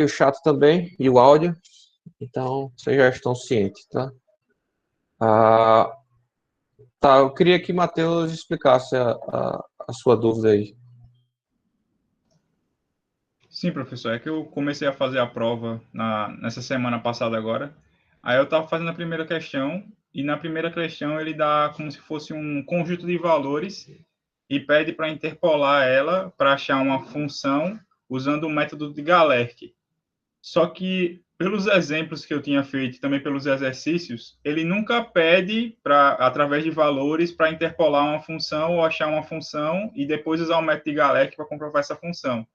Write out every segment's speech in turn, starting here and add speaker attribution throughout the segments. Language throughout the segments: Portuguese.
Speaker 1: o chat também e o áudio, então vocês já estão cientes, tá? Tá, eu queria que Matheus explicasse a sua dúvida aí.
Speaker 2: Sim, professor, é que eu comecei a fazer a prova nessa semana passada agora. Aí eu estava fazendo a primeira questão, e na primeira questão ele dá como se fosse um conjunto de valores e pede para interpolar ela para achar uma função usando o método de Galerk. Só que, pelos exemplos que eu tinha feito e também pelos exercícios, ele nunca pede, através de valores, para interpolar uma função ou achar uma função e depois usar o método de Galerk para comprovar essa função.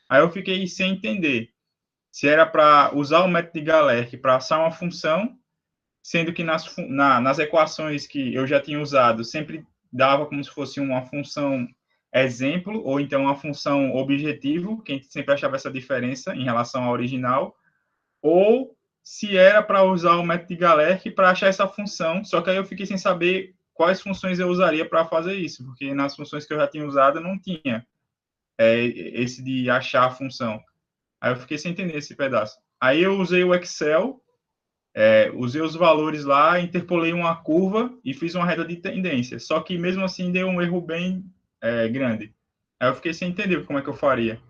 Speaker 2: Aí eu fiquei sem entender se era para usar o método de Galerk para achar uma função, sendo que nas equações que eu já tinha usado, sempre dava como se fosse uma função exemplo, ou então uma função objetivo, que a gente sempre achava essa diferença em relação à original, ou se era para usar o método de Galerk para achar essa função, só que aí eu fiquei sem saber quais funções eu usaria para fazer isso, porque nas funções que eu já tinha usado não tinha esse de achar a função. Aí eu fiquei sem entender esse pedaço. Aí eu usei o Excel, usei os valores lá, interpolei uma curva e fiz uma reta de tendência. Só que mesmo assim deu um erro bem grande. Aí eu fiquei sem entender como é que eu faria.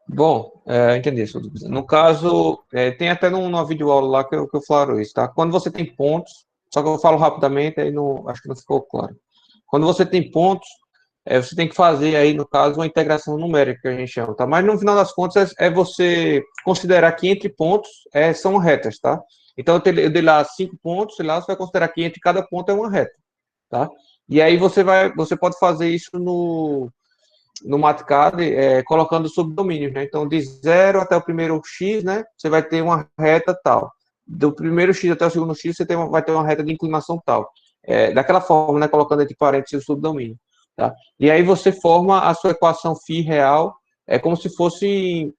Speaker 1: Bom, entendi sua dúvida. No caso, tem até numa videoaula lá que eu falo isso, tá? Quando você tem pontos, só que eu falo rapidamente, aí não, acho que não ficou claro. Quando você tem pontos, você tem que fazer aí, no caso, uma integração numérica, que a gente chama, tá? Mas no final das contas, é você considerar que entre pontos são retas, tá? Então, eu dei lá 5 pontos, sei lá, você vai considerar que entre cada ponto é uma reta, tá? E aí você pode fazer isso no MATCAD, colocando subdomínios, né? Então, de 0 até o primeiro X, né? Você vai ter uma reta tal. Do primeiro X até o segundo X, você vai ter uma reta de inclinação tal. Daquela forma, né? Colocando entre parênteses o subdomínio. Tá? E aí você forma a sua equação φ real, como se fosse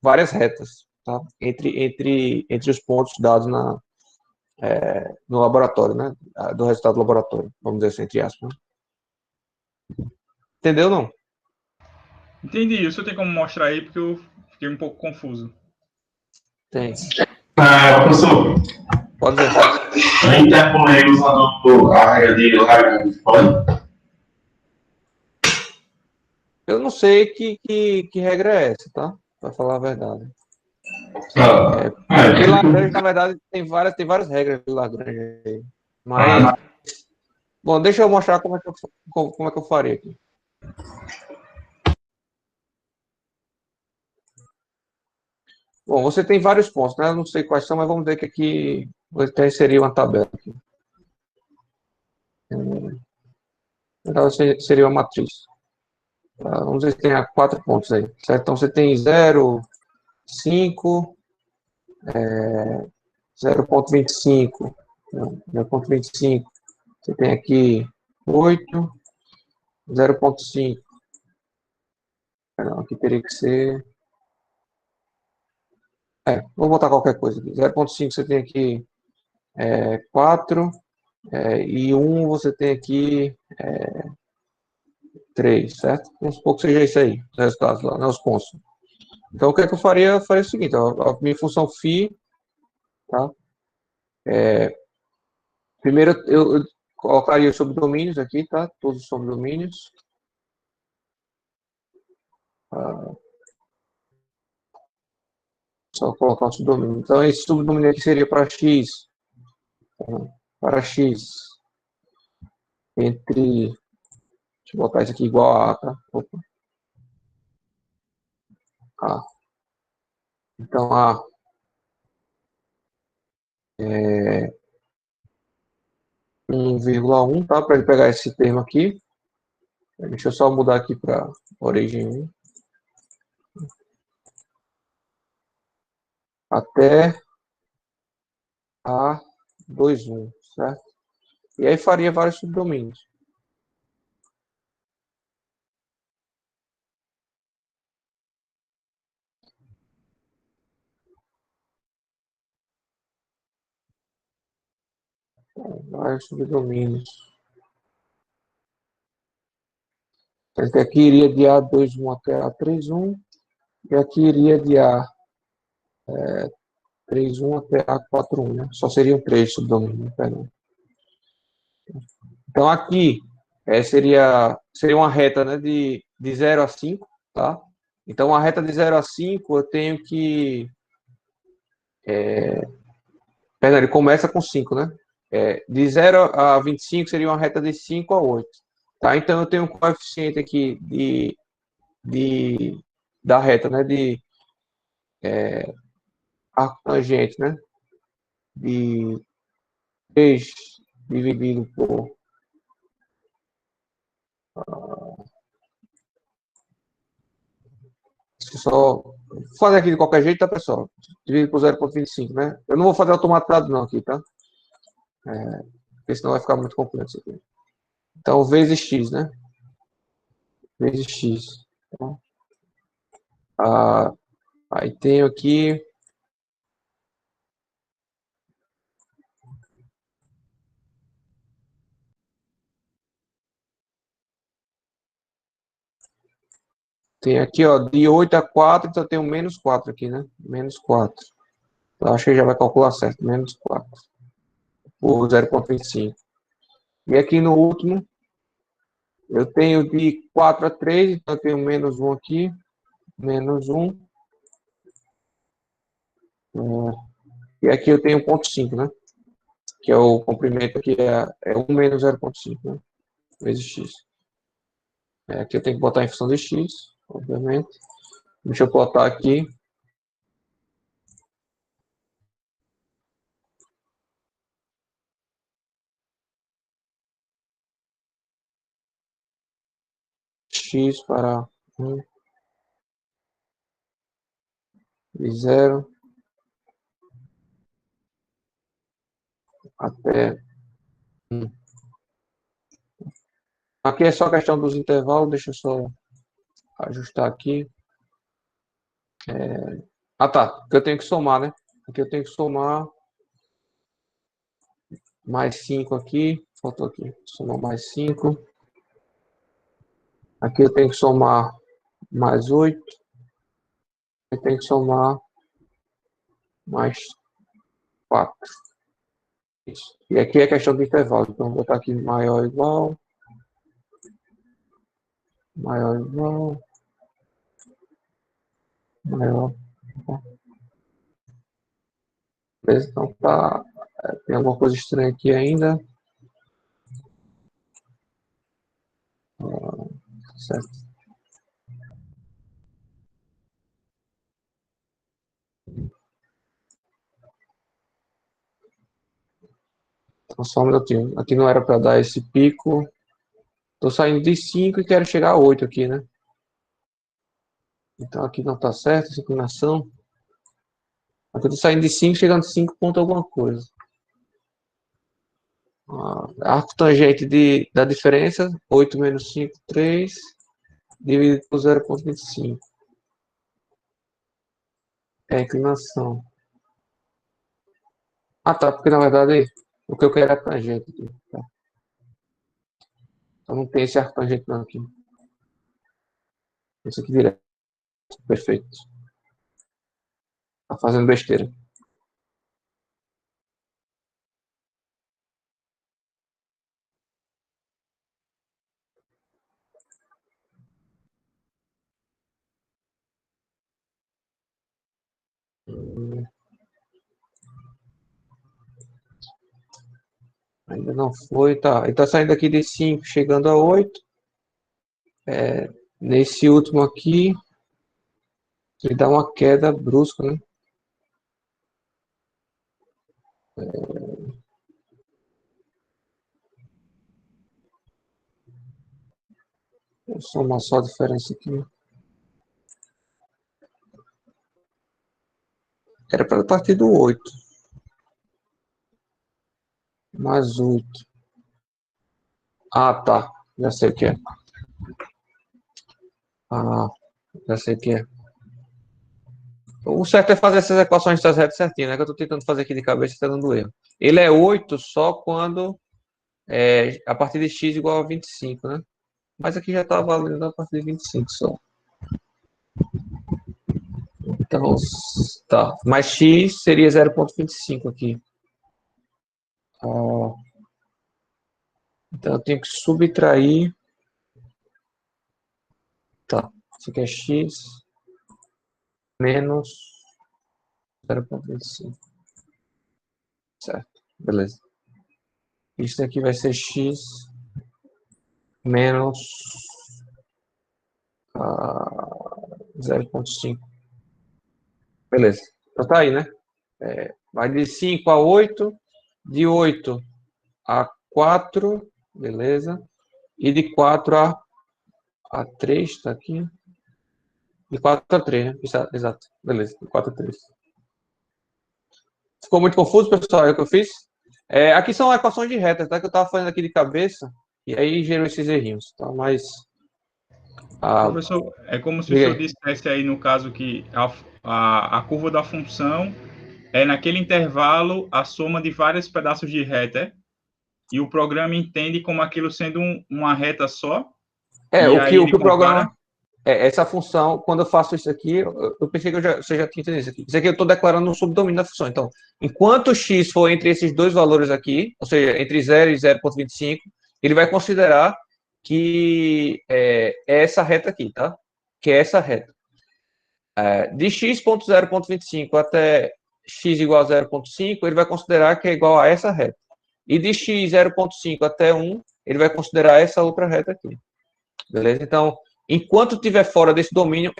Speaker 1: várias retas, tá? Entre os pontos dados no laboratório, né? Do resultado do laboratório, vamos dizer assim, entre aspas. Né? Entendeu, não?
Speaker 2: Entendi. Isso tem como mostrar aí, porque eu fiquei um pouco confuso.
Speaker 1: Tem.
Speaker 3: Professor,
Speaker 1: Pode dizer.
Speaker 3: eu interpolei usando a regra de Lagrange, pode?
Speaker 1: Eu não sei que regra é essa, tá? Para falar a verdade. Porque Lagrange, na verdade, tem várias regras de Lagrange. Mas, bom, deixa eu mostrar como é que eu faria aqui. Bom, você tem vários pontos, né? Eu não sei quais são, mas vamos ver que aqui vou até inserir uma tabela aqui. Então, seria uma matriz. Vamos ver se tem 4 pontos aí. Certo? Então, você tem 0, 5, 0,25, 0,25. Você tem aqui 8, 0,5. Aqui teria que ser... vou botar qualquer coisa aqui. 0,5 você tem aqui 4, e 1 você tem aqui 3, certo? Vamos supor que seja isso aí, os resultados lá, né, os pontos. Então, o que é que eu faria? Eu faria o seguinte, a minha função φ, tá? Primeiro, eu colocaria os subdomínios aqui, tá? Todos os subdomínios. Só colocar um subdomínio. Então, esse subdomínio aqui seria para x, entre... Deixa eu botar isso aqui igual a A, tá? Opa. A. Então, A é 1,1, tá? Para ele pegar esse termo aqui. Deixa eu só mudar aqui para origem 1. Até A21, certo? E aí faria vários subdomínios. Vários subdomínios. Esse aqui iria de A21 até A31. E aqui iria de A31 até A41, né? Só seriam 3 subdomínios, perdão. Então, aqui seria uma reta, né, de 0 a 5, tá? Então, a reta de 0 a 5, eu tenho que... Perdão, ele começa com 5, né? De 0 a 25 seria uma reta de 5 a 8. Tá? Então, eu tenho um coeficiente aqui da reta, né? De arco tangente, né? De 3 dividido por... Só fazer aqui de qualquer jeito, tá, pessoal? Dividido por 0,25, né? Eu não vou fazer automatizado não aqui, tá? Porque senão vai ficar muito complexo aqui. Então, vezes x, né? Vezes x. Tá? Aí tenho aqui... Tem aqui, ó, de 8 a 4, então eu tenho menos 4 aqui, né? Menos 4. Eu acho que já vai calcular certo. Menos 4. Por 0,25. E aqui no último, eu tenho de 4 a 3, então eu tenho menos 1 aqui. Menos 1. E aqui eu tenho 0,5, né? Que é o comprimento aqui, é 1 menos 0,5, né? Vezes x. Aqui eu tenho que botar em função de x, obviamente. Deixa eu botar aqui. X para 1 de 0 até 1. Aqui é só questão dos intervalos, deixa eu só ajustar aqui. Tá, porque eu tenho que somar, né? Aqui eu tenho que somar mais 5 aqui, faltou aqui, somar mais 5. Aqui eu tenho que somar mais 8. Eu tenho que somar mais 4. Isso. E aqui é questão do intervalo, então vou botar aqui maior ou igual, maior ou igual, maior. Beleza? Então tá, tem alguma coisa estranha aqui ainda. Certo. Então, só um minutinho. Aqui não era para dar esse pico. Estou saindo de 5 e quero chegar a 8 aqui, né? Então aqui não está certo essa inclinação. Aqui eu estou saindo de 5, chegando a 5 ponto alguma coisa. Arco tangente da diferença, 8 menos 5, 3, dividido por 0,25. É a inclinação. Tá, porque na verdade o que eu quero é a tangente aqui. Tá? Então não tem esse arco tangente não aqui. Esse aqui direto. Perfeito. Tá fazendo besteira. Ainda não foi, tá. Ele tá saindo aqui de 5, chegando a 8. Nesse último aqui, ele dá uma queda brusca, né? Vou somar só a diferença aqui. Era para partir do 8. Mais 8. Tá. Já sei o que é. Já sei o que é. O certo é fazer essas equações das retas certinho, né? Que eu estou tentando fazer aqui de cabeça e está dando erro. Ele é 8 só quando a partir de x igual a 25, né? Mas aqui já está valendo a partir de 25 só. Então, tá. Mais x seria 0,25 aqui. Então, eu tenho que subtrair. Tá. Isso aqui é x menos 0,25. Certo. Beleza. Isso aqui vai ser x menos 0,5. Beleza. Então tá aí, né? Vai de 5 a 8, de 8 a 4, beleza? E de 4 a 3, tá aqui. De 4 a 3, né? Exato. Beleza, de 4 a 3. Ficou muito confuso, pessoal, é o que eu fiz? Aqui são equações de retas, tá? Que eu estava fazendo aqui de cabeça, e aí gerou esses errinhos, tá? Mas...
Speaker 2: Professor, é como se o senhor dissesse aí, no caso, que a curva da função é, naquele intervalo, a soma de vários pedaços de reta, e o programa entende como aquilo sendo uma reta só?
Speaker 1: O que o programa... essa função, quando eu faço isso aqui, eu pensei que você já tinha entendido isso aqui. Isso aqui eu estou declarando um subdomínio da função. Então, enquanto x for entre esses dois valores aqui, ou seja, entre 0 e 0,25, ele vai considerar que é essa reta aqui, tá? Que é essa reta. De x.0,25 até x igual a 0,5, ele vai considerar que é igual a essa reta. E de x 0,5 até 1, ele vai considerar essa outra reta aqui. Beleza? Então, enquanto estiver fora desse domínio,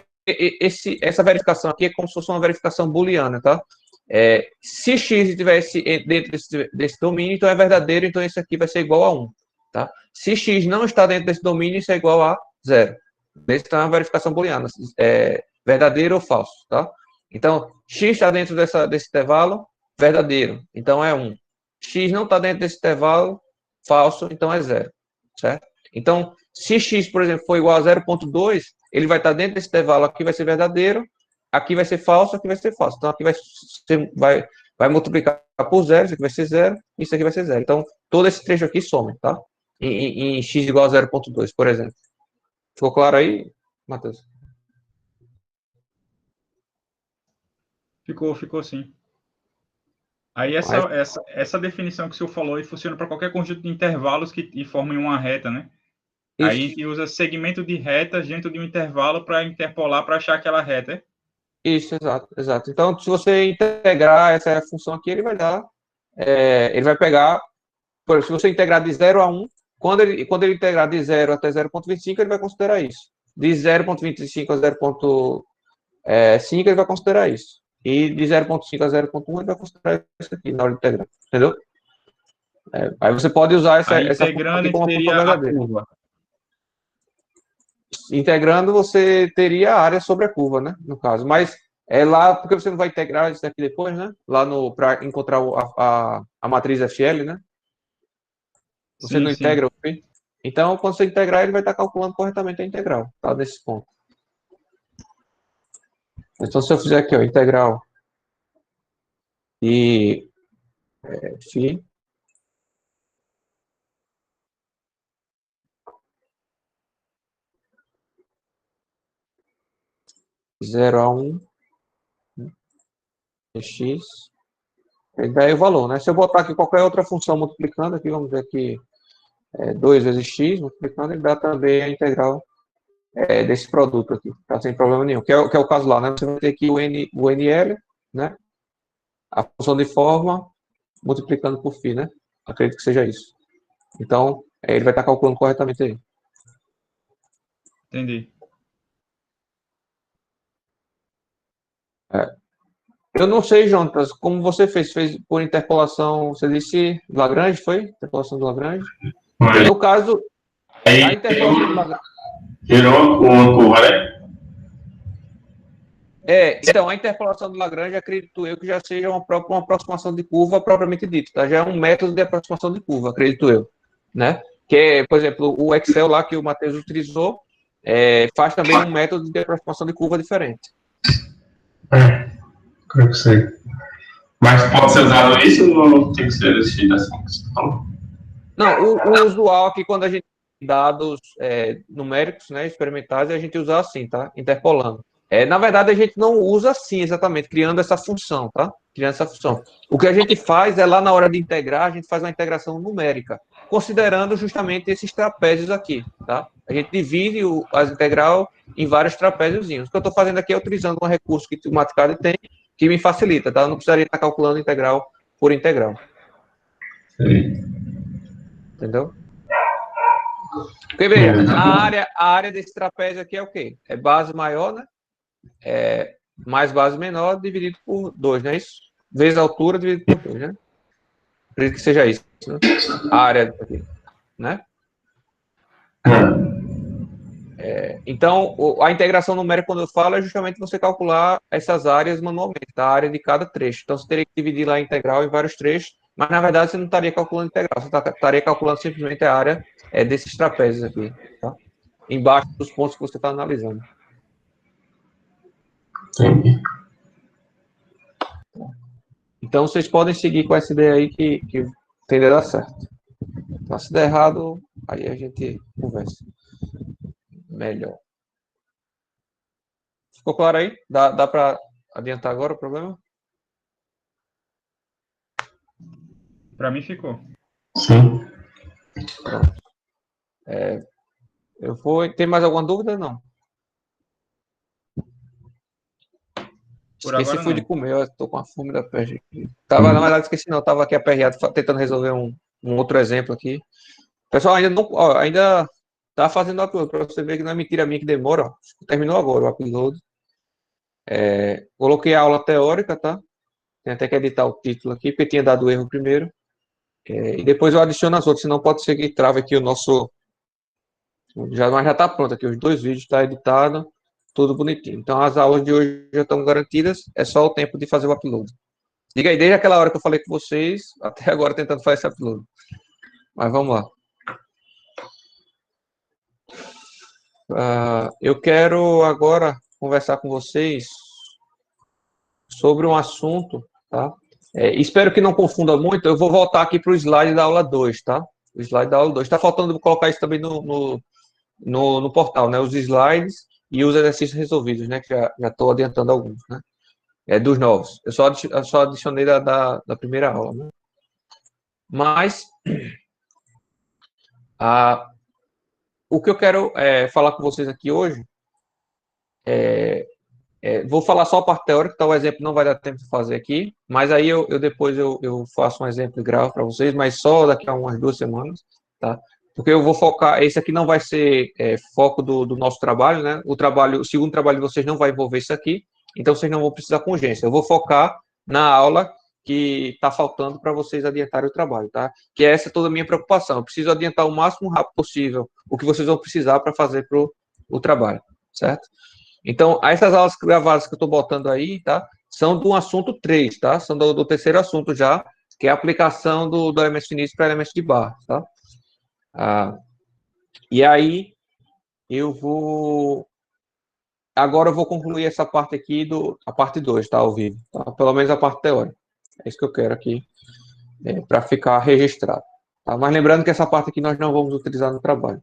Speaker 1: essa verificação aqui é como se fosse uma verificação booleana, tá? Se x estivesse dentro desse domínio, então é verdadeiro, então isso aqui vai ser igual a 1, tá? Se x não está dentro desse domínio, isso é igual a 0. Então é uma verificação booleana, verdadeiro ou falso, tá? Então, x está dentro desse intervalo, verdadeiro, então é 1. X não está dentro desse intervalo, falso, então é 0, certo? Então, se x, por exemplo, for igual a 0,2, ele vai estar dentro desse intervalo, aqui vai ser verdadeiro, aqui vai ser falso, aqui vai ser falso. Então, aqui vai multiplicar por 0, isso aqui vai ser 0, isso aqui vai ser 0. Então, todo esse trecho aqui some, tá? Em x igual a 0,2, por exemplo. Ficou claro aí, Matheus?
Speaker 2: Ficou sim. Aí essa definição que o senhor falou aí funciona para qualquer conjunto de intervalos que formem uma reta, né? Isso. Aí a gente usa segmento de reta dentro de um intervalo para interpolar para achar aquela reta, é?
Speaker 1: Isso, exato. Então, se você integrar essa função aqui, ele vai dar... ele vai pegar... Por exemplo, se você integrar de 0 a 1, quando ele integrar de 0 até 0,25, ele vai considerar isso. De 0,25 a 0,5, ele vai considerar isso. E de 0,5 a 0,1, ele vai considerar isso aqui na hora de integrar. Entendeu? Aí você pode usar essa
Speaker 2: função aqui como uma função verdadeira.
Speaker 1: Integrando, você teria a área sobre a curva, né? No caso. Mas lá, porque você não vai integrar isso daqui depois, né? Lá para encontrar a matriz FL, né? Você não integra, ok? Então, quando você integrar, ele vai estar calculando corretamente a integral, tá? Nesse ponto. Então, se eu fizer aqui, ó, integral e φ 0 a 1 x, ele dá aí o valor, né? Se eu botar aqui qualquer outra função multiplicando, aqui vamos ver aqui 2 vezes x, multiplicando, ele dá também a integral desse produto aqui, tá? Sem problema nenhum, que é o caso lá, né? Você vai ter aqui o NL, né? A função de forma multiplicando por φ, né? Acredito que seja isso. Então, ele vai estar calculando corretamente aí.
Speaker 2: Entendi.
Speaker 1: Eu não sei, Jonas, como você fez por interpolação, você disse Lagrange, foi? Interpolação de Lagrange?
Speaker 3: Foi.
Speaker 1: No caso, a interpolação de Lagrange...
Speaker 3: Gerou uma curva, né?
Speaker 1: Então, a interpolação de Lagrange, acredito eu que já seja uma aproximação de curva propriamente dita, tá? Já é um método de aproximação de curva, acredito eu, né? Que é, por exemplo, o Excel lá que o Matheus utilizou, faz também um método de aproximação de curva diferente.
Speaker 3: Creio que sei. Mas pode ser usado isso ou não tem que ser desse jeito assim?
Speaker 1: Não, o usual aqui, quando a gente tem dados numéricos, né, experimentais, a gente usa assim, tá? Interpolando. Na verdade, a gente não usa assim exatamente, criando essa função, tá? Criando essa função. O que a gente faz é lá na hora de integrar, a gente faz uma integração numérica, considerando justamente esses trapézios aqui, tá? A gente divide as integral em vários trapéziozinhos. O que eu estou fazendo aqui é utilizando um recurso que o Mathcad tem, que me facilita, tá? Eu não precisaria estar calculando integral por integral.
Speaker 3: Sim.
Speaker 1: Entendeu? Porque, veja, a área desse trapézio aqui é o quê? É base maior, né? Mais base menor dividido por 2, não é isso? Vezes a altura dividido por 2, né? Por isso que seja isso, né? A área aqui, né? Então, a integração numérica, quando eu falo, é justamente você calcular essas áreas manualmente, tá? A área de cada trecho. Então, você teria que dividir lá a integral em vários trechos, mas, na verdade, você não estaria calculando integral, você estaria calculando simplesmente a área desses trapézios aqui, tá? Embaixo dos pontos que você está analisando.
Speaker 3: Entendi.
Speaker 1: Então, vocês podem seguir com essa ideia aí que tende a dar certo. Então, se der errado, aí a gente conversa melhor. Ficou claro aí? Dá para adiantar agora o problema?
Speaker 2: Para mim ficou.
Speaker 3: Sim.
Speaker 1: Pronto. Eu vou. Tem mais alguma dúvida? Não.
Speaker 2: Por
Speaker 1: Esqueci,
Speaker 2: agora
Speaker 1: fui
Speaker 2: não.
Speaker 1: de comer, eu tô com a fome da peste aqui. Na verdade, esqueci não, tava aqui aperreado, tentando resolver um outro exemplo aqui. Pessoal, ainda não, ó, ainda tá fazendo o upload, para você ver que não é mentira minha que demora, ó. Terminou agora o upload. Coloquei a aula teórica, tá? Tem até que editar o título aqui, porque tinha dado erro primeiro. E depois eu adiciono as outras, senão pode ser que trave aqui o nosso. Mas já tá pronto aqui, os 2 vídeos tá editado, tudo bonitinho. Então as aulas de hoje já estão garantidas, é só o tempo de fazer o upload. Diga aí, desde aquela hora que eu falei com vocês, até agora tentando fazer esse upload. Mas vamos lá. Eu quero agora conversar com vocês sobre um assunto, tá? Espero que não confunda muito, eu vou voltar aqui para o slide da aula 2, tá? O slide da aula 2. Está faltando colocar isso também no portal, né? Os slides e os exercícios resolvidos, né? Que já estou adiantando alguns, né? Dos novos. Eu só adicionei da primeira aula, né? Mas o que eu quero falar com vocês aqui hoje vou falar só a parte teórica, então o exemplo não vai dar tempo de fazer aqui, mas aí depois eu faço um exemplo e gravo para vocês, mas só daqui a umas 2 semanas, tá? Porque eu vou focar, esse aqui não vai ser foco do nosso trabalho, né? O segundo trabalho de vocês não vai envolver isso aqui, então vocês não vão precisar com urgência. Eu vou focar na aula que está faltando para vocês adiantarem o trabalho, tá? Que essa é toda a minha preocupação. Eu preciso adiantar o máximo rápido possível o que vocês vão precisar para fazer o trabalho, certo? Então, essas aulas gravadas que eu estou botando aí, tá? São do assunto 3, tá? São do terceiro assunto já, que é a aplicação do elemento finito para elementos de barra, tá? E aí, agora eu vou concluir essa parte aqui, a parte 2, tá? Ao vivo, tá? Pelo menos a parte teórica. É isso que eu quero aqui, para ficar registrado. Tá? Mas lembrando que essa parte aqui nós não vamos utilizar no trabalho.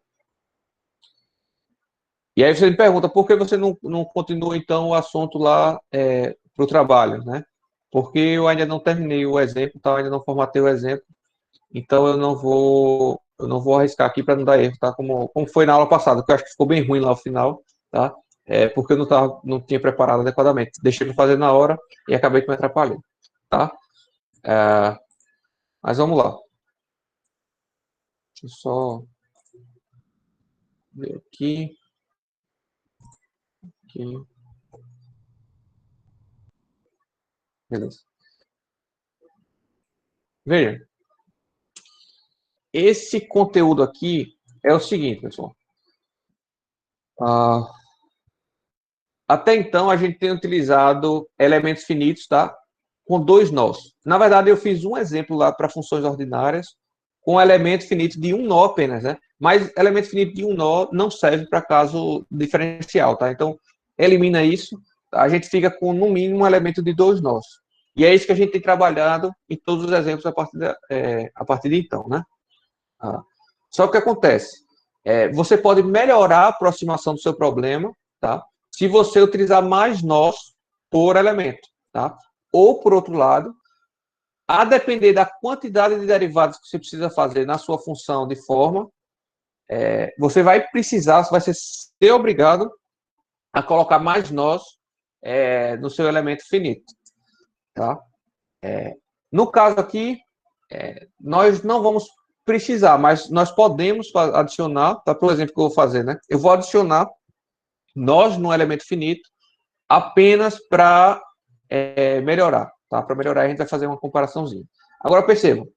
Speaker 1: E aí você me pergunta, por que você não continua, então, o assunto lá para o trabalho, né? Porque eu ainda não terminei o exemplo, tá? Ainda não formatei o exemplo, então eu não vou arriscar aqui para não dar erro, tá? Como foi na aula passada, que eu acho que ficou bem ruim lá no final, tá? Porque eu não tinha preparado adequadamente. Deixei de fazer na hora e acabei que me atrapalhando, tá? Mas vamos lá. Deixa eu só ver aqui. Beleza. Veja, esse conteúdo aqui é o seguinte, pessoal. Até então, a gente tem utilizado elementos finitos, tá? Com 2 nós. Na verdade, eu fiz um exemplo lá para funções ordinárias com elemento finito de 1 nó apenas, né? Mas elemento finito de 1 nó não serve para caso diferencial, tá? Então, elimina isso. A gente fica com, no mínimo, um elemento de 2 nós. E é isso que a gente tem trabalhado em todos os exemplos a partir de então, né? Só que o que acontece? Você pode melhorar a aproximação do seu problema, tá? se você utilizar mais nós por elemento, tá? Ou, por outro lado, a depender da quantidade de derivados que você precisa fazer na sua função de forma, você vai ser obrigado a colocar mais nós no seu elemento finito, tá? No caso aqui, nós não vamos precisar, mas nós podemos adicionar, tá? Por exemplo, que eu vou fazer, né? Eu vou adicionar nós no elemento finito apenas para melhorar, tá? Para melhorar, a gente vai fazer uma comparaçãozinha. Agora, percebam,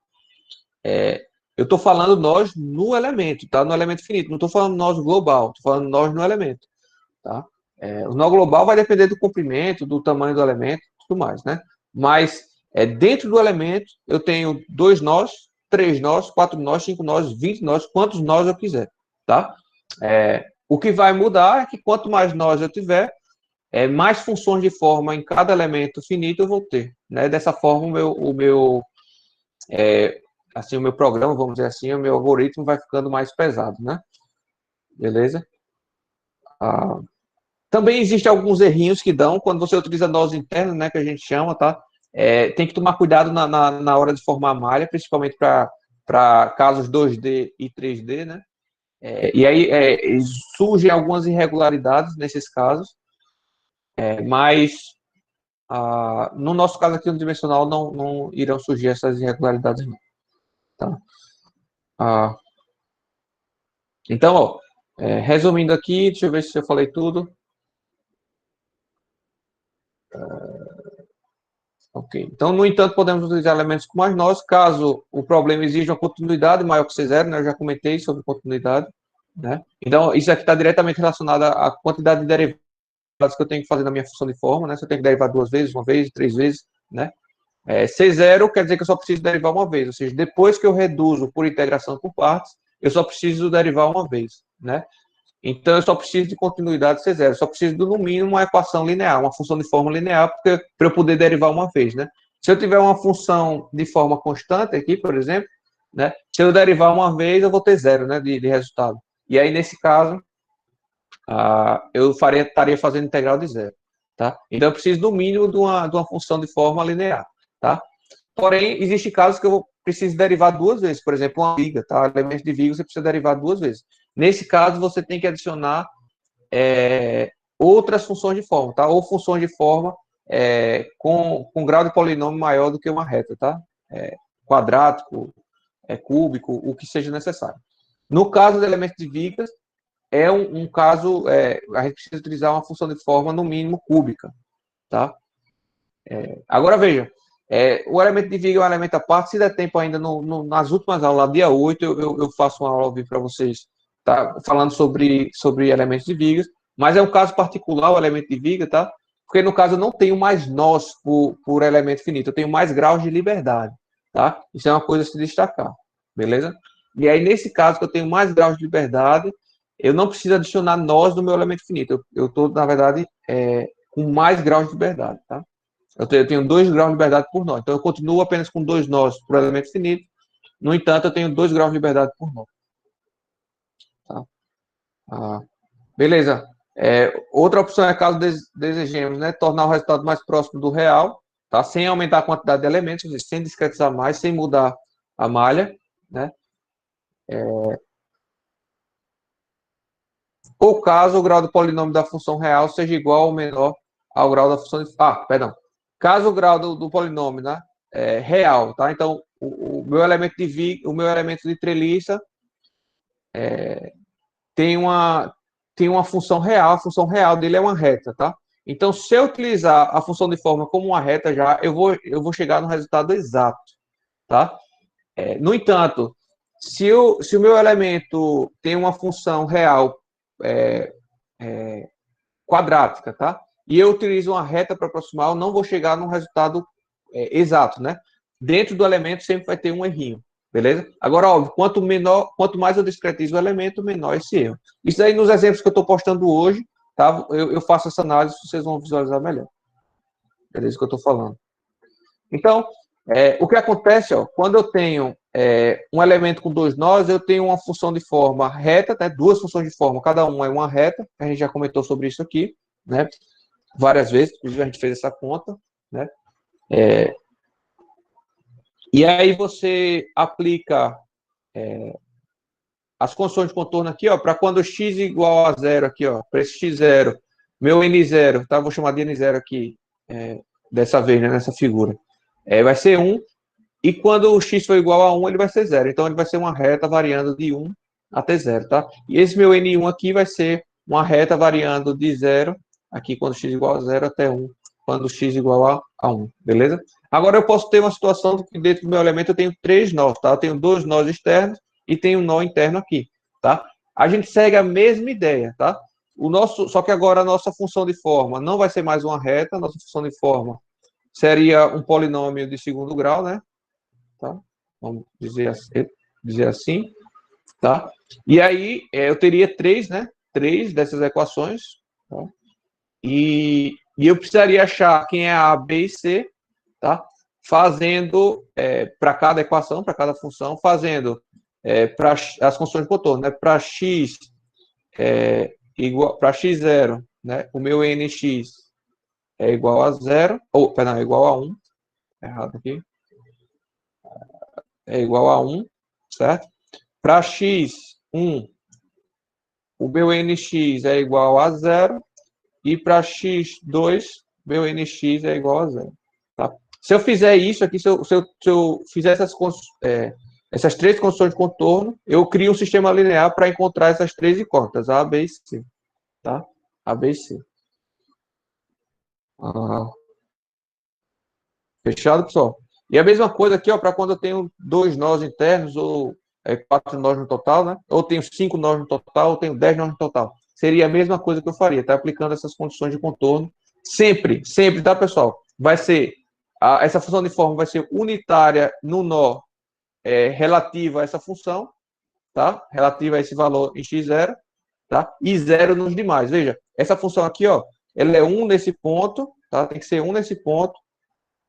Speaker 1: eu estou falando nós no elemento, tá? No elemento finito, não estou falando nós global, estou falando nós no elemento, tá? O nó global vai depender do comprimento, do tamanho do elemento, tudo mais, né? Mas dentro do elemento eu tenho 2 nós, 3 nós, 4 nós, 5 nós, 20 nós, quantos nós eu quiser, tá? O que vai mudar é que quanto mais nós eu tiver, mais funções de forma em cada elemento finito eu vou ter, né? Dessa forma o meu programa, vamos dizer assim, o meu algoritmo vai ficando mais pesado, né? Beleza? Também existem alguns errinhos que dão quando você utiliza nós internos, né, que a gente chama, tá? Tem que tomar cuidado na hora de formar a malha, principalmente para casos 2D e 3D, né? E aí surgem algumas irregularidades nesses casos, mas no nosso caso aqui no dimensional não irão surgir essas irregularidades, não. Tá? Então, ó, resumindo aqui, deixa eu ver se eu falei tudo. Ok. Então, no entanto, podemos utilizar elementos com mais nós, caso o problema exija uma continuidade maior que C0, né? Eu já comentei sobre continuidade, né? Então, isso aqui está diretamente relacionado à quantidade de derivados que eu tenho que fazer na minha função de forma, né? Se eu tenho que derivar 2 vezes, 1 vez, 3 vezes, né? C0 quer dizer que eu só preciso derivar 1 vez, ou seja, depois que eu reduzo por integração por partes, eu só preciso derivar 1 vez, né? Então, eu só preciso de continuidade C0. Eu só preciso, no mínimo, uma equação linear, uma função de forma linear, para eu poder derivar 1 vez, né? Se eu tiver uma função de forma constante aqui, por exemplo, né? Se eu derivar 1 vez, eu vou ter 0, né, de resultado. E aí, nesse caso, eu estaria fazendo integral de 0, tá? Então, eu preciso, no mínimo, de uma função de forma linear, tá? Porém, existem casos que eu preciso derivar 2 vezes. Por exemplo, uma viga, tá? Elemento de viga, você precisa derivar 2 vezes. Nesse caso, você tem que adicionar outras funções de forma, tá? Ou funções de forma com grau de polinômio maior do que uma reta, tá? Quadrático, cúbico, o que seja necessário. No caso do elemento de vigas, é um caso, a gente precisa utilizar uma função de forma, no mínimo, cúbica, tá? Agora, veja, o elemento de viga é um elemento à parte. Se der tempo ainda, nas últimas aulas, dia 8, eu faço uma aula ao vivo para vocês, tá? Falando sobre elementos de vigas, mas é um caso particular o elemento de viga, tá? Porque no caso eu não tenho mais nós por elemento finito, eu tenho mais graus de liberdade, tá? Isso é uma coisa a se destacar, beleza? E aí, nesse caso, que eu tenho mais graus de liberdade, eu não preciso adicionar nós no meu elemento finito. Eu estou, na verdade, com mais graus de liberdade, tá? Eu tenho 2 graus de liberdade por nó. Então, eu continuo apenas com 2 nós por elemento finito. No entanto, eu tenho 2 graus de liberdade por nó. Tá? Beleza. Outra opção é caso desejemos, né, tornar o resultado mais próximo do real, tá? Sem aumentar a quantidade de elementos, sem discretizar mais, sem mudar a malha, né? Ou caso o grau do polinômio da função real seja igual ou menor ao grau da função de... perdão. Caso o grau do polinômio, né, real, tá? Então, o meu elemento de treliça tem uma função real, a função real dele é uma reta, tá? Então, se eu utilizar a função de forma como uma reta já, eu vou chegar no resultado exato, tá? No entanto, se o meu elemento tem uma função real quadrática, tá? E eu utilizo uma reta para aproximar, eu não vou chegar num resultado exato, né? Dentro do elemento sempre vai ter um errinho, beleza? Agora, óbvio, quanto mais eu discretizo o elemento, menor esse erro. Isso aí nos exemplos que eu estou postando hoje, tá? Eu faço essa análise, vocês vão visualizar melhor. Beleza? O que eu estou falando. Então, o que acontece, ó, quando eu tenho um elemento com 2 nós, eu tenho uma função de forma reta, né? 2 funções de forma, cada uma é uma reta, a gente já comentou sobre isso aqui, né? Várias vezes, inclusive a gente fez essa conta, né? E aí você aplica as condições de contorno aqui, ó, para quando x igual a zero aqui, ó, para esse x0, meu n0, tá? Vou chamar de n0 aqui, dessa vez, né, nessa figura. Vai ser 1, e quando o x for igual a 1, ele vai ser 0. Então, ele vai ser uma reta variando de 1 até 0, tá? E esse meu n1 aqui vai ser uma reta variando de 0, aqui quando x igual a 0, até 1, quando x igual a 1, beleza? Agora, eu posso ter uma situação que dentro do meu elemento eu tenho 3 nós, tá? Eu tenho 2 nós externos e tenho um nó interno aqui, tá? A gente segue a mesma ideia, tá? Só que agora a nossa função de forma não vai ser mais uma reta, a nossa função de forma seria um polinômio de segundo grau, né? Tá? Vamos dizer assim, tá? E aí eu teria 3, né? 3 dessas equações, tá? E eu precisaria achar quem é A, B e C, tá? Fazendo, para cada equação, para cada função, fazendo para as funções de contorno, né? Para x igual para x0, né? O meu nx é igual a 0, ou, perdão, é igual a 1, errado aqui, é igual a 1, certo? Para x1, o meu nx é igual a 0, e para x2, meu nx é igual a 0. Tá? Se eu fizer isso aqui, se eu fizer essas 3 condições de contorno, eu crio um sistema linear para encontrar essas 3 incógnitas, A, B e C. Tá? A, B e C. Fechado, pessoal? E a mesma coisa aqui, ó, para quando eu tenho 2 nós internos, ou 4 nós no total, né? Ou tenho 5 nós no total, ou tenho 10 nós no total. Seria a mesma coisa que eu faria, tá? Aplicando essas condições de contorno. Sempre, sempre, tá, pessoal? Vai ser, essa função de forma vai ser unitária no nó relativa a essa função, tá? Relativa a esse valor em x0, tá? E 0 nos demais. Veja, essa função aqui, ó, ela é 1 nesse ponto, tá? Tem que ser 1 nesse ponto,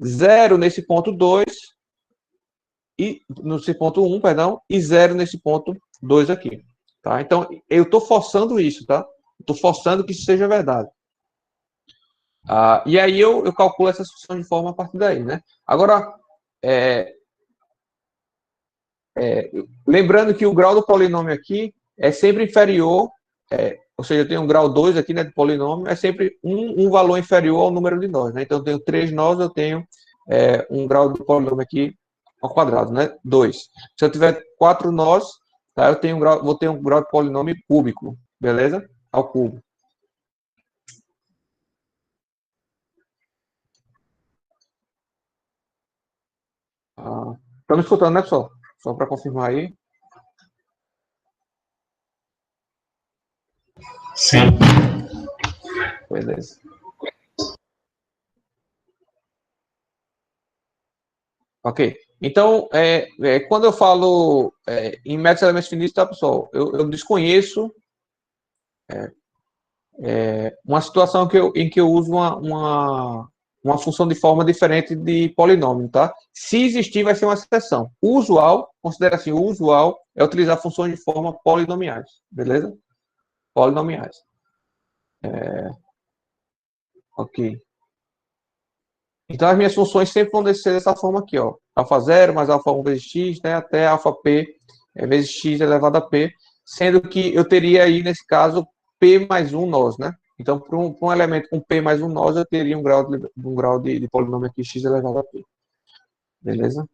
Speaker 1: 0 nesse ponto 2, e nesse ponto 1, perdão, e 0 nesse ponto 2 aqui. Tá? Então, eu estou forçando isso, tá? Estou forçando que isso seja verdade. E aí eu calculo essa função de forma a partir daí, né? Agora, lembrando que o grau do polinômio aqui é sempre inferior, ou seja, eu tenho um grau 2 aqui, né, de polinômio, é sempre um valor inferior ao número de nós, né? Então, eu tenho 3 nós, eu tenho um grau do polinômio aqui ao quadrado, né? 2. Se eu tiver 4 nós, tá? Vou ter um grau de polinômio cúbico, beleza? Ao cubo. Estão me escutando, né, pessoal? Só para confirmar aí.
Speaker 3: Sim.
Speaker 1: Beleza. Ok. Então, quando eu falo em métodos de elementos finitos, tá, pessoal? Eu desconheço uma situação em que eu uso uma função de forma diferente de polinômio, tá? Se existir, vai ser uma exceção. O usual, considera assim, o usual é utilizar funções de forma polinomiais, beleza? Polinomiais. Ok. Então, as minhas funções sempre vão descer dessa forma aqui, ó. Alfa 0 mais alfa 1 vezes x, né? Até alfa p vezes x elevado a p, sendo que eu teria aí, nesse caso, p mais 1 nós, né? Então, para um elemento com p mais 1 nós, eu teria um grau de polinômio aqui, x elevado a p. Beleza?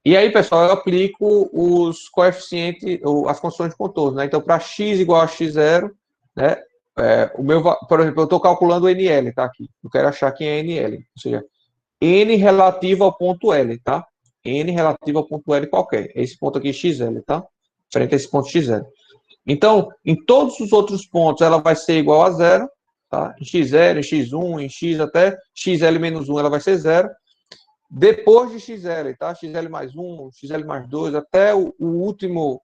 Speaker 1: E aí, pessoal, eu aplico os coeficientes, as condições de contorno, né? Então, para x igual a x0, né? Por exemplo, eu estou calculando o NL, tá? Aqui. Eu quero achar quem é NL. Ou seja, N relativo ao ponto L, tá? N relativo ao ponto L qualquer. Esse ponto aqui, XL, tá? Frente a esse ponto XL. Então, em todos os outros pontos, ela vai ser igual a 0, tá? Em x0, em x1, em x até xl menos 1, ela vai ser 0. Depois de XL, tá? XL mais 1, XL mais 2, até o último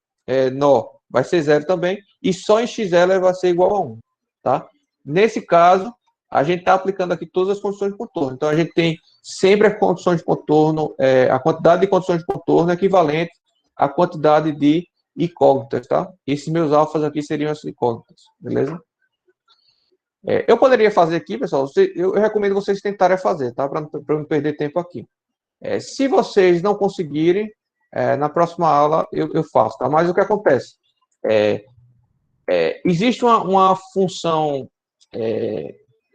Speaker 1: nó vai ser 0 também. E só em XL vai ser igual a 1, tá? Nesse caso, a gente está aplicando aqui todas as condições de contorno. Então, a gente tem sempre as condições de contorno, a quantidade de condições de contorno equivalente à quantidade de incógnitas, tá? Esses meus alfas aqui seriam as incógnitas, beleza? Eu poderia fazer aqui, pessoal, eu recomendo vocês tentarem fazer, tá? Para não perder tempo aqui. Se vocês não conseguirem, na próxima aula eu faço, tá? Mas o que acontece? Existe uma função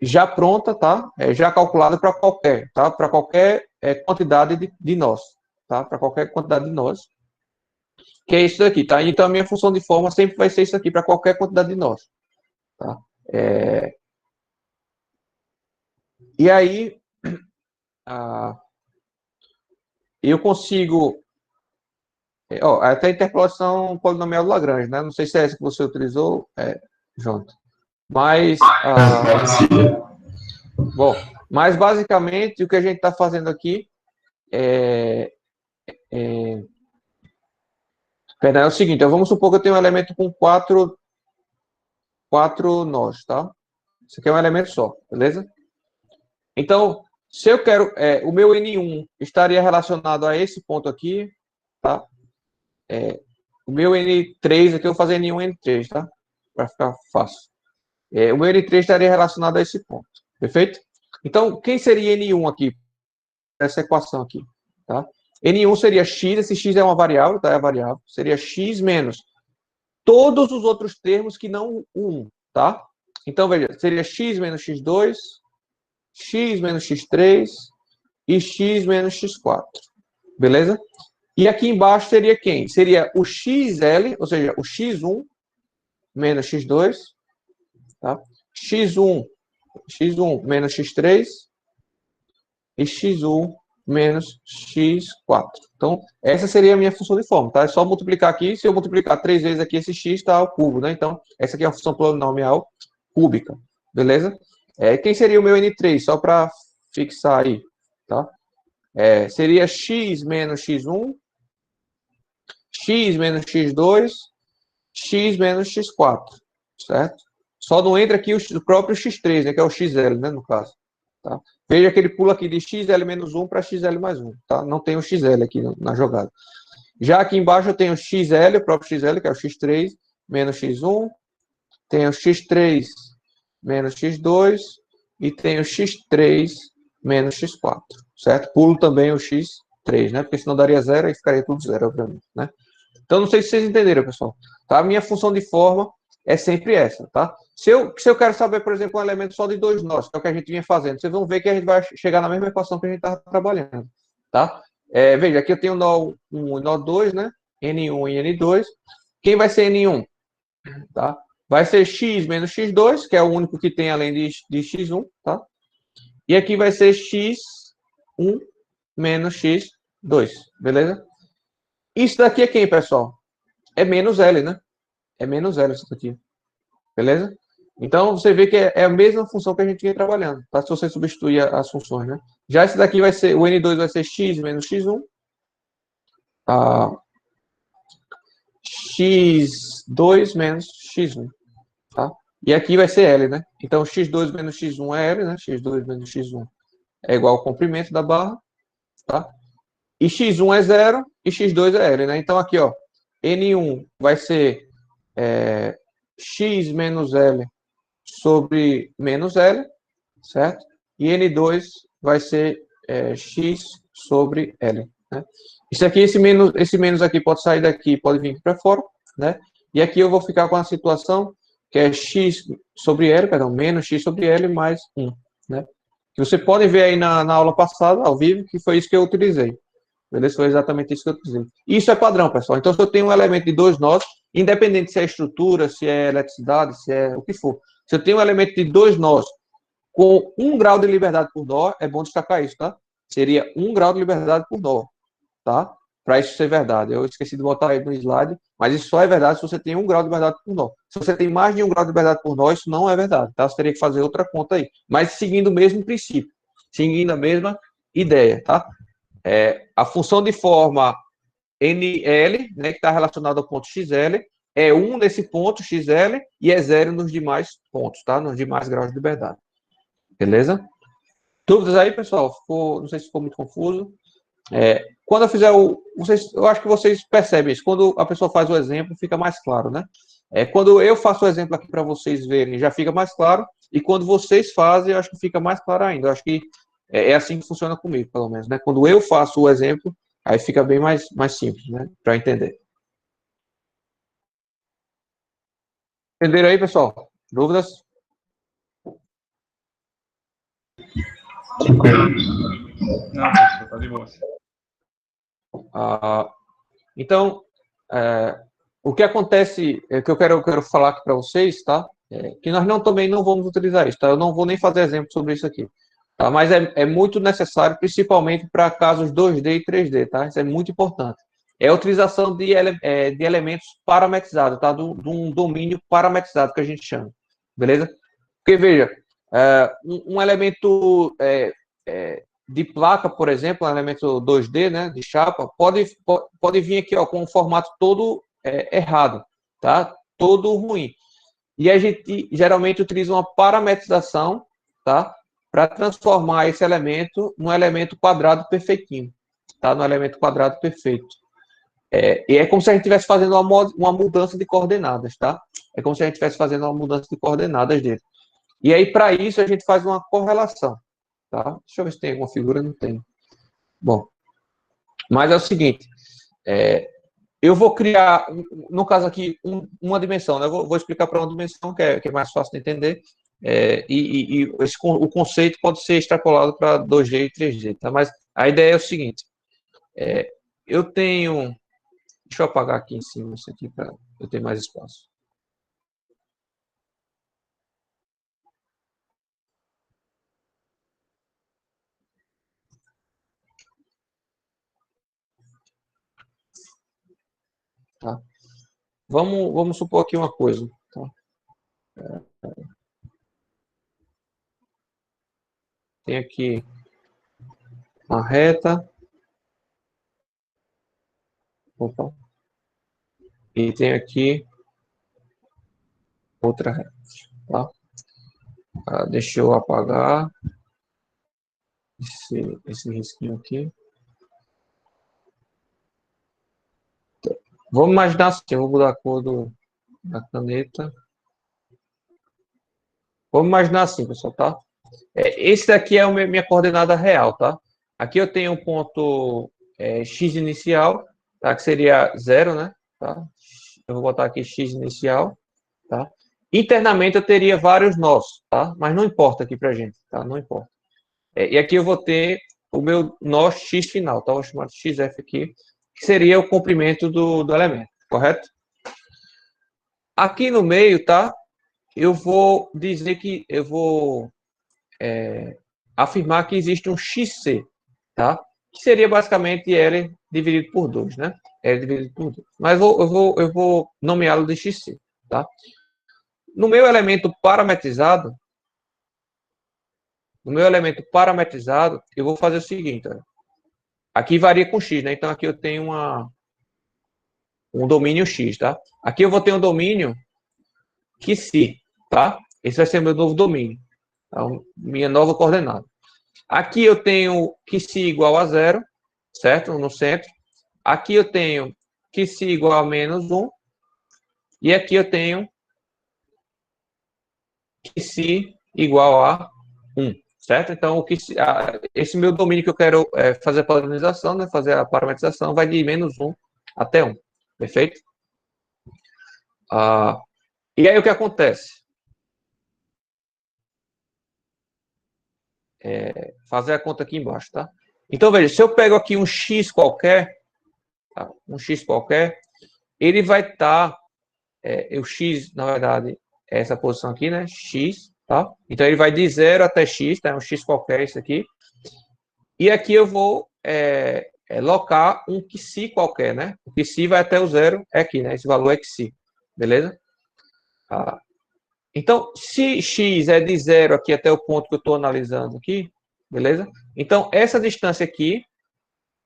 Speaker 1: já pronta, tá? Já calculada para qualquer, tá? Para qualquer quantidade de nós, tá? Para qualquer quantidade de nós, que é isso daqui, tá? Então a minha função de forma sempre vai ser isso aqui para qualquer quantidade de nós, tá? E aí eu consigo até a interpolação polinomial do Lagrange, né? Não sei se é essa que você utilizou, Jonathan. Mas, bom, mas basicamente o que a gente está fazendo aqui é o seguinte, vamos supor que eu tenho um elemento com quatro nós, tá? Isso aqui é um elemento só, beleza? Então, se eu quero, o meu N1 estaria relacionado a esse ponto aqui, tá? O meu N3 aqui, eu vou fazer N1 e N3, tá? Para ficar fácil. O meu N3 estaria relacionado a esse ponto, perfeito? Então, quem seria N1 aqui? Essa equação aqui, tá? N1 seria x, esse x é uma variável, tá? É a variável. Seria x menos todos os outros termos que não 1, tá? Então, veja, seria x menos x2, x menos x3 e x menos x4, beleza? E aqui embaixo seria quem? Seria o xl, ou seja, o x1 menos x2, tá? x1 menos x3 e x1 menos x4. Então, essa seria a minha função de forma, tá? É só multiplicar aqui. Se eu multiplicar 3 vezes aqui, esse x está ao cubo, né? Então, essa aqui é a função polinomial cúbica, beleza? Quem seria o meu N3? Só para fixar aí, tá? Seria x menos x1, x menos x2, x menos x4, certo? Só não entra aqui o próprio x3, né? Que é o xl, né? No caso, tá? Veja que ele pula aqui de xl menos 1 para xl mais 1, tá? Não tem o xl aqui na jogada. Já aqui embaixo eu tenho o xl, o próprio xl, que é o x3 menos x1, tenho o x3 menos x2 e tenho o x3 menos x4, certo? Pulo também o x3, né? Porque senão daria zero e ficaria tudo zero, obviamente, né? Então, não sei se vocês entenderam, pessoal. Tá? A minha função de forma é sempre essa, tá? Se eu quero saber, por exemplo, um elemento só de dois nós, que é o que a gente vinha fazendo, vocês vão ver que a gente vai chegar na mesma equação que a gente estava trabalhando, tá? Veja, aqui eu tenho nó 1 e nó 2, né? N1 e N2. Quem vai ser N1? Tá? Vai ser x menos x2, que é o único que tem além de x1, tá? E aqui vai ser x1 menos x2, beleza? Isso daqui é quem, pessoal? É menos L, né? É menos L isso daqui. Beleza? Então, você vê que é a mesma função que a gente vinha trabalhando, tá? Se você substituir as funções, né? Já esse daqui vai ser, o N2 vai ser x menos x1. X2 menos x1, tá? E aqui vai ser L, né? Então, x2 menos x1 é L, né? x2 menos x1 é igual ao comprimento da barra, tá? E x1 é 0 e x2 é L, né? Então, aqui, ó, N1 vai ser x menos L sobre menos L, certo? E N2 vai ser x sobre L, né? Isso aqui, esse menos aqui pode sair daqui, pode vir para fora, né? E aqui eu vou ficar com a situação que é x sobre L, perdão, menos x sobre L mais 1, né? Que você pode ver aí na aula passada, ao vivo, que foi isso que eu utilizei. Beleza? Foi exatamente isso que eu utilizei. Isso é padrão, pessoal. Então, se eu tenho um elemento de dois nós, independente se é estrutura, se é eletricidade, se é o que for, se eu tenho um elemento de dois nós com 1 grau de liberdade por nó, é bom destacar isso, tá? Seria 1 grau de liberdade por nó, tá? Para isso ser verdade. Eu esqueci de botar aí no slide, mas isso só é verdade se você tem 1 grau de liberdade por nó. Se você tem mais de 1 grau de liberdade por nó, isso não é verdade, tá? Você teria que fazer outra conta aí. Mas seguindo o mesmo princípio, seguindo a mesma ideia, tá? A função de forma NL, né, que está relacionada ao ponto XL, é 1 nesse ponto XL e é 0 nos demais pontos, tá? Nos demais graus de liberdade. Beleza? Dúvidas aí, pessoal? Não sei se ficou muito confuso. Quando eu fizer eu acho que vocês percebem isso. Quando a pessoa faz o exemplo, fica mais claro, né? Quando eu faço o exemplo aqui para vocês verem, já fica mais claro. E quando vocês fazem, eu acho que fica mais claro ainda. Eu acho que é assim que funciona comigo, pelo menos, né? Quando eu faço o exemplo, aí fica bem mais simples, né? Para entender. Entenderam aí, pessoal? Dúvidas?
Speaker 3: Tranquilo.
Speaker 2: Não, professor, tá de boa.
Speaker 1: Então, o que acontece, que eu quero falar aqui para vocês, tá? Que nós também não vamos utilizar isso, tá? Eu não vou nem fazer exemplo sobre isso aqui, tá? Mas é muito necessário, principalmente para casos 2D e 3D, tá? Isso é muito importante. É a utilização de elementos parametrizados, tá? De um domínio parametrizado, que a gente chama, beleza? Porque, veja, um elemento de placa, por exemplo, um elemento 2D, né, de chapa, pode vir aqui, ó, com um formato todo errado, tá? Todo ruim. E a gente geralmente utiliza uma parametrização, tá? Para transformar esse elemento num elemento quadrado perfeitinho, tá? No elemento quadrado perfeito. E é como se a gente estivesse fazendo uma mudança de coordenadas, tá? É como se a gente estivesse fazendo uma mudança de coordenadas dele. E aí, para isso, a gente faz uma correlação, tá? Deixa eu ver se tem alguma figura, não tem. Bom, mas é o seguinte, eu vou criar, no caso aqui, uma dimensão, né? Vou explicar para uma dimensão que é mais fácil de entender, o conceito pode ser extrapolado para 2D e 3D, tá? Mas a ideia é o seguinte, eu tenho, deixa eu apagar aqui em cima isso aqui para eu ter mais espaço. Tá? Vamos supor aqui uma coisa. Tá? Tem aqui uma reta. Opa. E tem aqui outra reta. Tá? Deixa eu apagar esse risquinho aqui. Vamos imaginar assim, eu vou mudar a cor da caneta. Vamos imaginar assim, pessoal, tá? Esse daqui é a minha coordenada real, tá? Aqui eu tenho um ponto x inicial, tá? Que seria 0, né? Tá? Eu vou botar aqui x inicial, tá? Internamente eu teria vários nós, tá? Mas não importa aqui pra gente, tá? Não importa. E aqui eu vou ter o meu nó x final, tá? Vou chamar de xf aqui, que seria o comprimento do elemento, correto? Aqui no meio, tá? Eu vou dizer que eu vou afirmar que existe um xc, tá? Que seria basicamente L dividido por 2, né? L dividido por 2. Mas eu vou nomeá-lo de xc, tá? No meu elemento parametrizado, eu vou fazer o seguinte, olha. Aqui varia com x, né? Então aqui eu tenho um domínio x, tá? Aqui eu vou ter um domínio que se, tá? Esse vai ser meu novo domínio. Então, minha nova coordenada. Aqui eu tenho que se igual a 0, certo? No centro. Aqui eu tenho que se igual a menos 1. E aqui eu tenho que se igual a 1, certo? Então, esse meu domínio que eu quero fazer a padronização, né? Fazer a parametrização, vai de menos 1 até 1. Perfeito? E aí o que acontece? Fazer a conta aqui embaixo, tá? Então, veja, se eu pego aqui um x qualquer, tá? Um x qualquer, ele vai estar, o x, na verdade, é essa posição aqui, né? X, tá? Então, ele vai de 0 até x, tá? Um x qualquer, isso aqui. E aqui eu vou locar um psi qualquer, né? O psi vai até o 0, é aqui, né? Esse valor é psi, beleza? Então, se x é de 0 aqui até o ponto que eu estou analisando aqui, beleza? Então, essa distância aqui,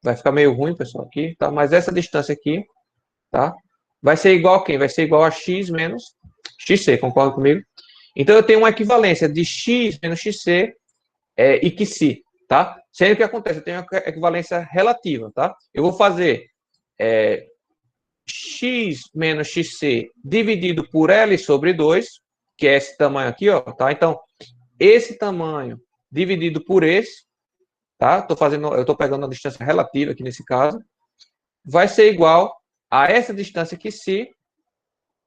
Speaker 1: vai ficar meio ruim, pessoal, aqui, tá? Mas essa distância aqui, tá? Vai ser igual a quem? Vai ser igual a x menos xc, concorda comigo? Então, eu tenho uma equivalência de x menos xc e psi, tá? Sendo que acontece, eu tenho uma equivalência relativa, tá? Eu vou fazer x menos xc dividido por L sobre 2, que é esse tamanho aqui, ó, tá? Então, esse tamanho dividido por esse, tá? Eu estou pegando a distância relativa aqui nesse caso, vai ser igual a essa distância aqui, C,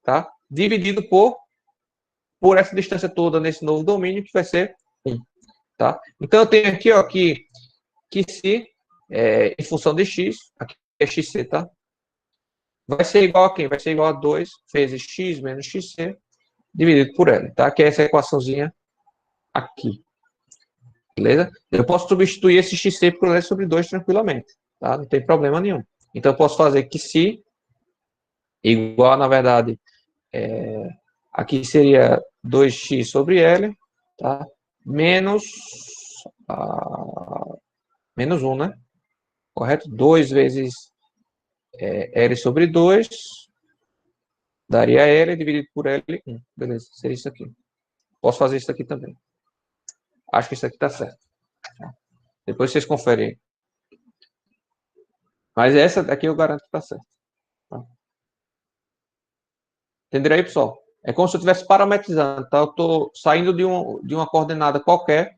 Speaker 1: tá? Dividido por essa distância toda nesse novo domínio, que vai ser 1, tá? Então, eu tenho aqui, ó, que C, em função de x, aqui é xc, tá? Vai ser igual a quem? Vai ser igual a 2 vezes x menos xc dividido por L, tá? Que é essa equaçãozinha aqui. Beleza? Eu posso substituir esse xc por L sobre 2 tranquilamente, tá? Não tem problema nenhum. Então, eu posso fazer que se igual, na verdade, aqui seria 2x sobre L, tá? Menos 1, né? Correto? 2 vezes L sobre 2 daria L dividido por L, 1. Beleza, seria isso aqui. Posso fazer isso aqui também. Acho que isso aqui está certo. Depois vocês conferem. Mas essa daqui eu garanto que está certo. Tá? Entenderam aí, pessoal? É como se eu estivesse parametrizando, tá? Eu estou saindo de uma coordenada qualquer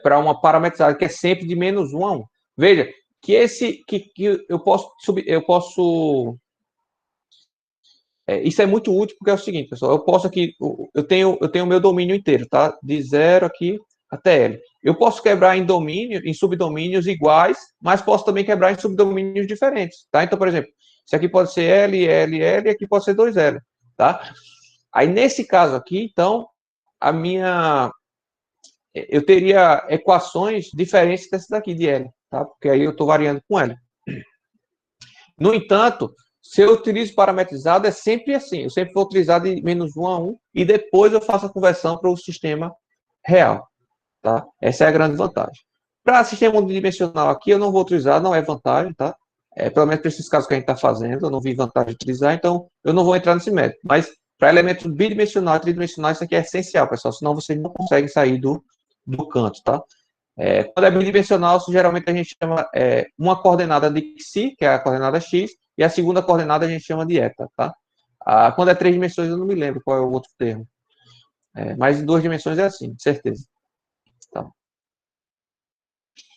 Speaker 1: para uma parametrizada que é sempre de menos 1 a 1. Veja, que eu posso isso é muito útil porque é o seguinte, pessoal, eu tenho o meu domínio inteiro, tá? De 0 aqui até L. Eu posso quebrar em subdomínios iguais, mas posso também quebrar em subdomínios diferentes, tá? Então, por exemplo, isso aqui pode ser L, L, L, e aqui pode ser 2L, tá? Aí, nesse caso aqui, então, eu teria equações diferentes dessa daqui de L, tá? Porque aí eu estou variando com L. No entanto, se eu utilizo parametrizado, é sempre assim. Eu sempre vou utilizar de menos 1 a 1 e depois eu faço a conversão para o sistema real. Tá? Essa é a grande vantagem. Para sistema unidimensional aqui, eu não vou utilizar, não é vantagem, tá? Pelo menos para esses casos que a gente está fazendo, eu não vi vantagem de utilizar, então eu não vou entrar nesse método. Mas para elementos bidimensional e tridimensional, isso aqui é essencial, pessoal, senão vocês não conseguem sair do canto, tá? Quando é bidimensional, geralmente a gente chama uma coordenada de xi, que é a coordenada x, e a segunda coordenada a gente chama de eta, tá? Quando é 3 dimensões, eu não me lembro qual é o outro termo. Mas em 2 dimensões é assim, certeza. Tá?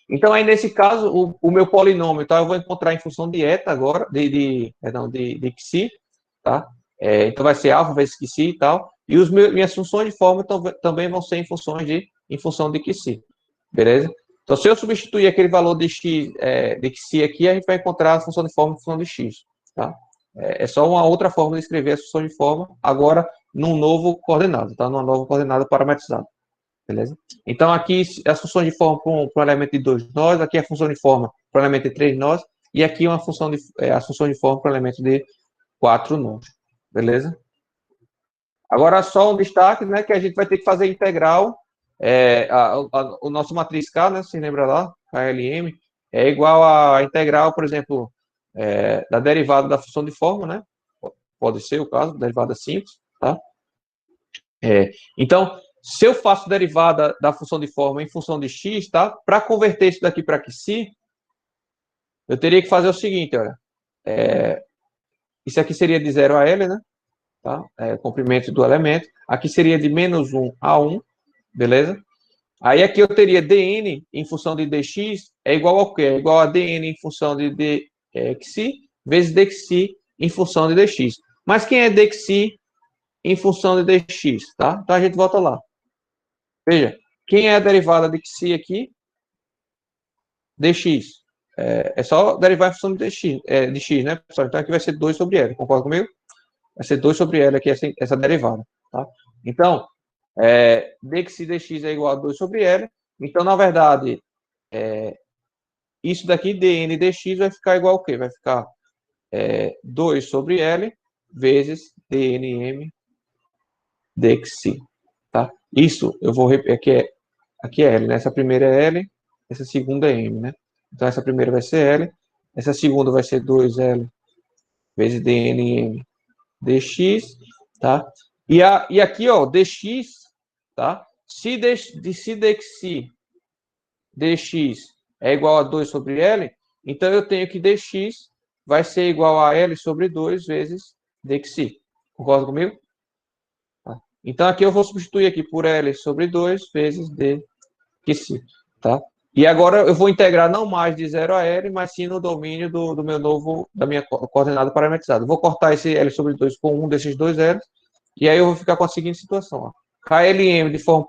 Speaker 1: Então, aí nesse caso, o meu polinômio, tá? Eu vou encontrar em função de eta agora, de xi, tá? Então, vai ser alfa vezes xi e tal. E minhas funções de forma também vão ser em função de xi. Beleza? Então, se eu substituir aquele valor de x, de xi aqui, a gente vai encontrar a função de forma em função de x. Tá? É só uma outra forma de escrever a função de forma, agora num novo coordenado, tá? Numa nova coordenada parametrizada. Beleza? Então, aqui as funções de forma para um elemento de 2 nós, aqui a função de forma para um elemento de 3 nós, e aqui a função de forma para um elemento de 4 nós. Beleza? Agora, só um destaque, né, que a gente vai ter que fazer integral, o nosso matriz K, né, se lembra lá, KLM, é igual a integral, por exemplo, da derivada da função de forma, né? Pode ser o caso, derivada simples, tá? Então, se eu faço derivada da função de forma em função de x, tá? Para converter isso daqui para xi, eu teria que fazer o seguinte, olha. Isso aqui seria de 0 a L, né? Tá? Comprimento do elemento. Aqui seria de menos 1 a 1, beleza? Aí aqui eu teria dn em função de dx é igual ao quê? É igual a dn em função de dxi vezes dxi em função de dx. Mas quem é dxi em função de dx, tá? Então a gente volta lá. Veja, quem é a derivada de xi aqui? Dx. É só derivar em função de x, né, pessoal? Então aqui vai ser 2 sobre L, concorda comigo? Vai ser 2 sobre L aqui, essa derivada, tá? Então, dxi dx é igual a 2 sobre L. Então, na verdade, isso daqui, dn dx, vai ficar igual ao quê? Vai ficar 2 sobre L vezes dnm dxi, tá? Isso, eu vou repetir, aqui é L, né? Essa primeira é L, essa segunda é M, né? Então, essa primeira vai ser L, essa segunda vai ser 2L vezes dnm dx, tá? E aqui, ó, dx, tá? Se dxi dx é igual a 2 sobre L, então eu tenho que dx vai ser igual a L sobre 2 vezes dxi. Concorda comigo? Tá. Então, aqui eu vou substituir aqui por L sobre 2 vezes dxi, tá? E agora eu vou integrar não mais de 0 a L, mas sim no domínio do meu novo, da minha coordenada parametrizada. Vou cortar esse L sobre 2 com um desses dois L, e aí eu vou ficar com a seguinte situação. Ó. KLM de forma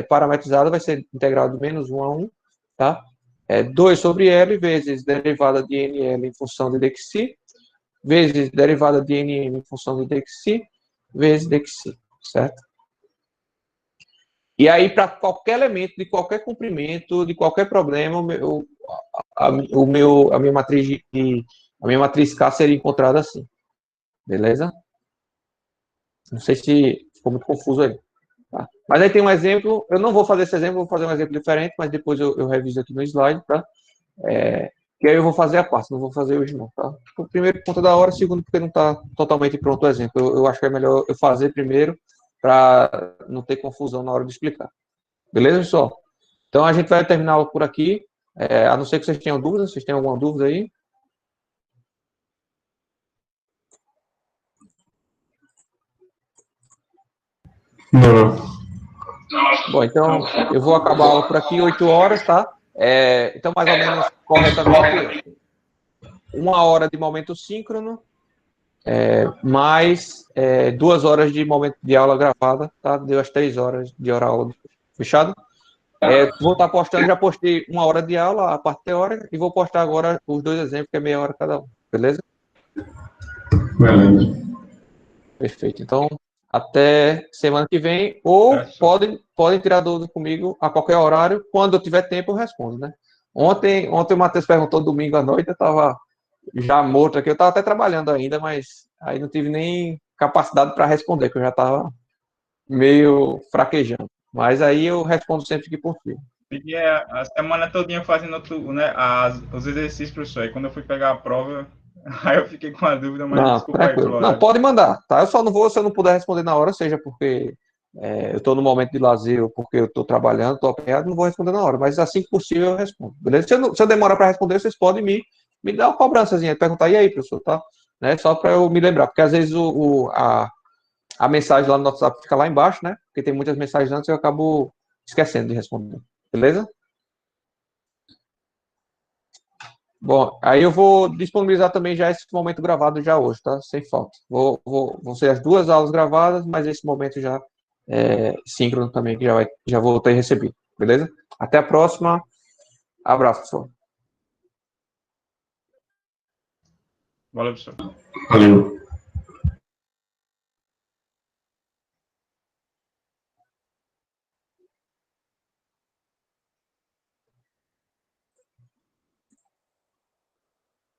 Speaker 1: parametrizada vai ser integrado de menos 1 a 1, tá? 2 sobre L vezes derivada de NL em função de dxi, vezes derivada de NM em função de dxi, vezes dxi, certo? E aí, para qualquer elemento, de qualquer comprimento, de qualquer problema, a minha matriz K seria encontrada assim. Beleza? Não sei se ficou muito confuso aí. Tá? Mas aí tem um exemplo, eu não vou fazer esse exemplo, vou fazer um exemplo diferente, mas depois eu reviso aqui no slide, tá? Que aí eu vou fazer a parte, não vou fazer hoje não, tá? Primeiro, por conta da hora, segundo, porque não está totalmente pronto o exemplo. Eu acho que é melhor eu fazer primeiro, para não ter confusão na hora de explicar. Beleza, pessoal? Então, a gente vai terminar por aqui, a não ser que vocês tenham dúvidas, vocês têm alguma dúvida aí?
Speaker 3: Não.
Speaker 1: Bom, então, eu vou acabar a aula por aqui, 8 horas, tá? Então, mais ou menos, corretamente, 1 hora de momento síncrono, mais 2 horas de momento de aula gravada, tá? Deu as 3 horas de hora-aula. Fechado? Vou estar postando, já postei 1 hora de aula, a parte teórica, e vou postar agora os 2 exemplos, que é meia hora cada um. Beleza?
Speaker 3: Beleza.
Speaker 1: Perfeito. Então, até semana que vem, ou podem tirar dúvida comigo a qualquer horário. Quando eu tiver tempo, eu respondo, né? Ontem o Matheus perguntou domingo à noite, eu estava já morto aqui, eu estava até trabalhando ainda, mas aí não tive nem capacidade para responder, que eu já estava meio fraquejando. Mas aí eu respondo sempre que possível.
Speaker 2: Fiquei a semana todinha fazendo né, os exercícios, professor. Aí quando eu fui pegar a prova, aí eu fiquei com a dúvida, mas
Speaker 1: Não,
Speaker 2: desculpa aí pelo
Speaker 1: tranquilo. Não,
Speaker 2: horário.
Speaker 1: pode mandar, tá? Eu só não vou, se eu não puder responder na hora, seja porque eu estou no momento de lazer ou porque eu estou trabalhando, estou apanhado, não vou responder na hora. Mas assim que possível eu respondo, beleza? Se eu demorar para responder, vocês podem me dar uma cobrançazinha, perguntar, e aí, professor, tá? Né? Só para eu me lembrar, porque às vezes a mensagem lá no WhatsApp fica lá embaixo, né? Porque tem muitas mensagens antes e eu acabo esquecendo de responder, beleza? Bom, aí eu vou disponibilizar também já esse momento gravado já hoje, tá? Sem falta. Vão ser as 2 aulas gravadas, mas esse momento já síncrono também, que já vou ter recebido, beleza? Até a próxima. Abraço, pessoal.
Speaker 2: Valeu, professor.
Speaker 3: Valeu.